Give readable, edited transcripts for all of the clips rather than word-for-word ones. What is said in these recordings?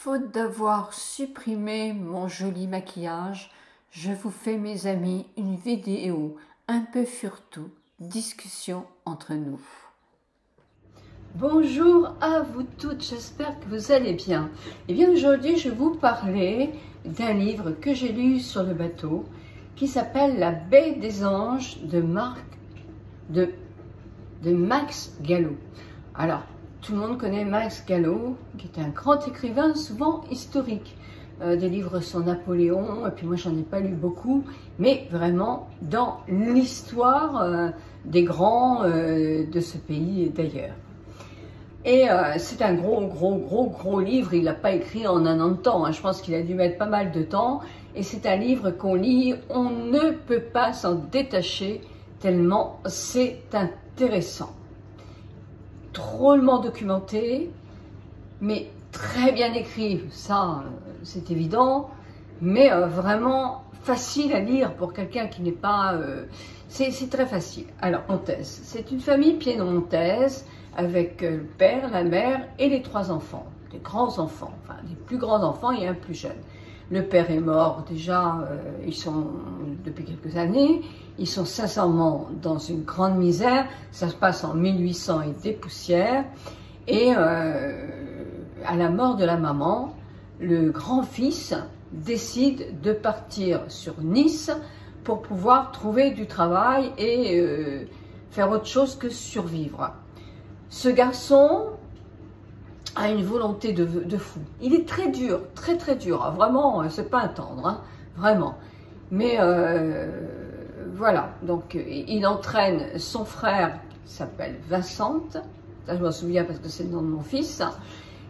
Faute d'avoir supprimé mon joli maquillage, je vous fais, mes amis, une vidéo un peu furtout, discussion entre nous. Bonjour à vous toutes, j'espère que vous allez bien. Et bien aujourd'hui, je vais vous parler d'un livre que j'ai lu sur le bateau qui s'appelle La Baie des Anges de Max Gallo. Alors, tout le monde connaît Max Gallo, qui est un grand écrivain, souvent historique. Des livres sur Napoléon, et puis moi j'en ai pas lu beaucoup, mais vraiment dans l'histoire des grands de ce pays et d'ailleurs. Et c'est un gros livre, il l'a pas écrit en un an de temps, hein. Je pense qu'il a dû mettre pas mal de temps, et c'est un livre qu'on lit, on ne peut pas s'en détacher, tellement c'est intéressant. Drôlement documenté, mais très bien écrit, ça c'est évident, mais vraiment facile à lire pour quelqu'un qui n'est pas... c'est très facile. Alors, piémontaise, c'est une famille piémontaise avec le père, la mère et les 3 enfants, des grands enfants, enfin des plus grands enfants et un plus jeune. Le père est mort déjà, ils sont depuis quelques années, ils sont sincèrement dans une grande misère, ça se passe en 1800 et des poussières, et à la mort de la maman, le grand-fils décide de partir sur Nice pour pouvoir trouver du travail et faire autre chose que survivre. Ce garçon a une volonté de fou. Il est très dur, très dur. Hein. Vraiment, c'est pas un tendre, hein, vraiment. Mais voilà, donc il entraîne son frère qui s'appelle Vincent, ça je m'en souviens parce que c'est le nom de mon fils,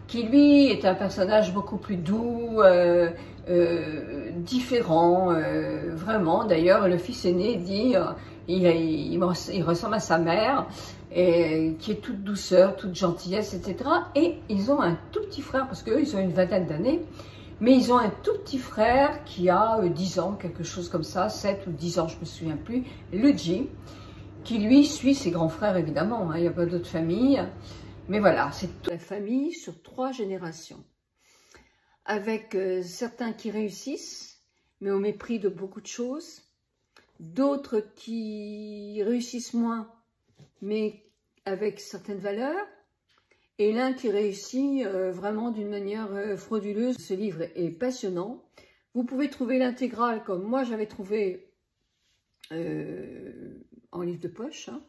qui lui est un personnage beaucoup plus doux, différent, vraiment. D'ailleurs, le fils aîné dit, il ressemble à sa mère, et qui est toute douceur, toute gentillesse, etc. Et ils ont un tout petit frère, parce qu'eux, ils ont une vingtaine d'années, mais ils ont un tout petit frère qui a 10 ans, quelque chose comme ça, 7 ou 10 ans, je ne me souviens plus, Luigi, qui lui suit ses grands frères, évidemment, hein, il n'y a pas d'autre famille. Mais voilà, c'est toute la famille sur 3 générations, avec certains qui réussissent, mais au mépris de beaucoup de choses, d'autres qui réussissent moins, mais avec certaines valeurs, et l'un qui réussit vraiment d'une manière frauduleuse. Ce livre est passionnant. Vous pouvez trouver l'intégrale comme moi j'avais trouvé en livre de poche, hein.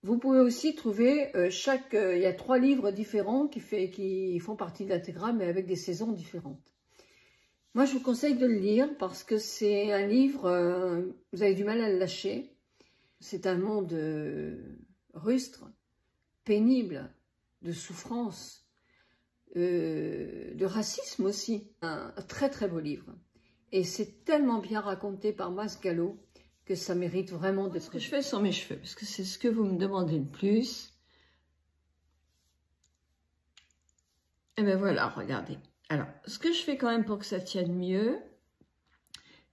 Vous pouvez aussi trouver il y a 3 livres différents qui font partie de l'intégrale, mais avec des saisons différentes. Moi, je vous conseille de le lire parce que c'est un livre, vous avez du mal à le lâcher. C'est un monde rustre, pénible, de souffrance, de racisme aussi. Un très beau livre. Et c'est tellement bien raconté par Max Gallo que ça mérite vraiment de... Ce que je fais sur mes cheveux, parce que c'est ce que vous me demandez le plus. Et bien voilà, regardez. Alors, ce que je fais quand même pour que ça tienne mieux,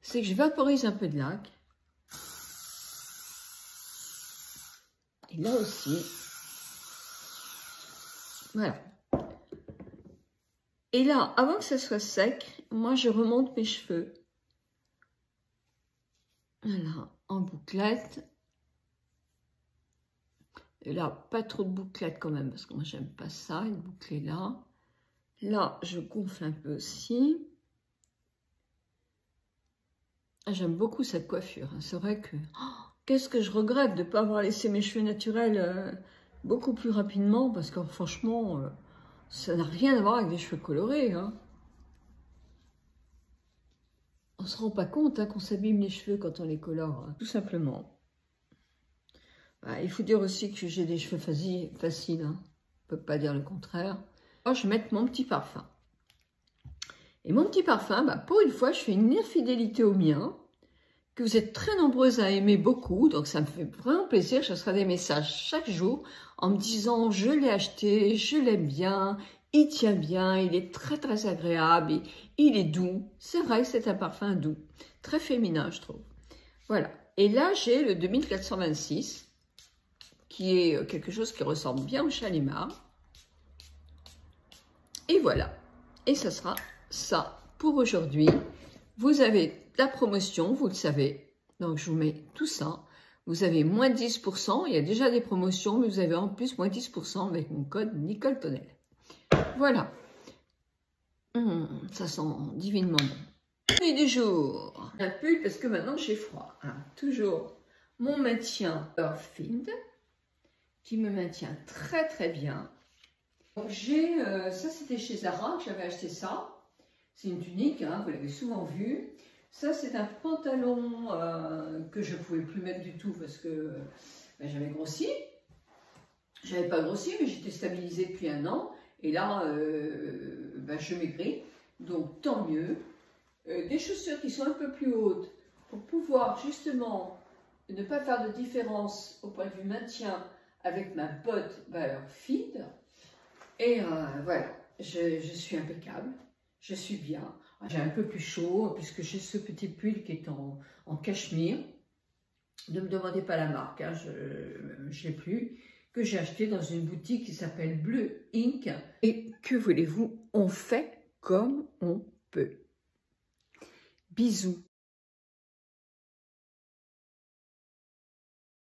c'est que je vaporise un peu de lac. Et là aussi. Voilà. Et là, avant que ça soit sec, moi je remonte mes cheveux. Voilà, en bouclette. Et là, pas trop de bouclettes quand même, parce que moi, j'aime pas ça, une bouclée là. Là, je gonfle un peu aussi. J'aime beaucoup cette coiffure. C'est vrai que... Oh, qu'est-ce que je regrette de ne pas avoir laissé mes cheveux naturels beaucoup plus rapidement, parce que franchement, ça n'a rien à voir avec des cheveux colorés, hein. On ne se rend pas compte hein, qu'on s'abîme les cheveux quand on les colore, hein, tout simplement. Bah, il faut dire aussi que j'ai des cheveux faciles, hein. On ne peut pas dire le contraire. Alors, je vais mettre mon petit parfum. Et mon petit parfum, bah, pour une fois, je fais une infidélité au mien, que vous êtes très nombreuses à aimer beaucoup, donc ça me fait vraiment plaisir. Je reçois des messages chaque jour en me disant « je l'ai acheté, je l'aime bien ». Il tient bien, il est très agréable, il est doux. C'est vrai, c'est un parfum doux, très féminin, je trouve. Voilà. Et là, j'ai le 2426, qui est quelque chose qui ressemble bien au Chalimard. Et voilà. Et ce sera ça pour aujourd'hui. Vous avez la promotion, vous le savez. Donc, je vous mets tout ça. Vous avez moins 10%. Il y a déjà des promotions, mais vous avez en plus moins 10% avec mon code Nicole Tonnel. Voilà. Ça sent divinement bon. Et du jour. Un pull parce que maintenant j'ai froid. Hein. Toujours mon maintien Earthfield qui me maintient très très bien. J'ai ça c'était chez Zara que j'avais acheté ça. C'est une tunique, hein, vous l'avez souvent vu. Ça c'est un pantalon que je ne pouvais plus mettre du tout parce que j'avais grossi. J'avais pas grossi mais j'étais stabilisée depuis 1 an. Et là je maigris. Donc tant mieux. Des chaussures qui sont un peu plus hautes pour pouvoir justement ne pas faire de différence au point de vue maintien avec ma botte Earthfield. Et voilà, je suis impeccable, je suis bien. J'ai un peu plus chaud puisque j'ai ce petit pull qui est en cachemire. Ne me demandez pas la marque, hein, je ne l'ai plus, que j'ai acheté dans une boutique qui s'appelle Bleu Inc. Et que voulez-vous, on fait comme on peut. Bisous.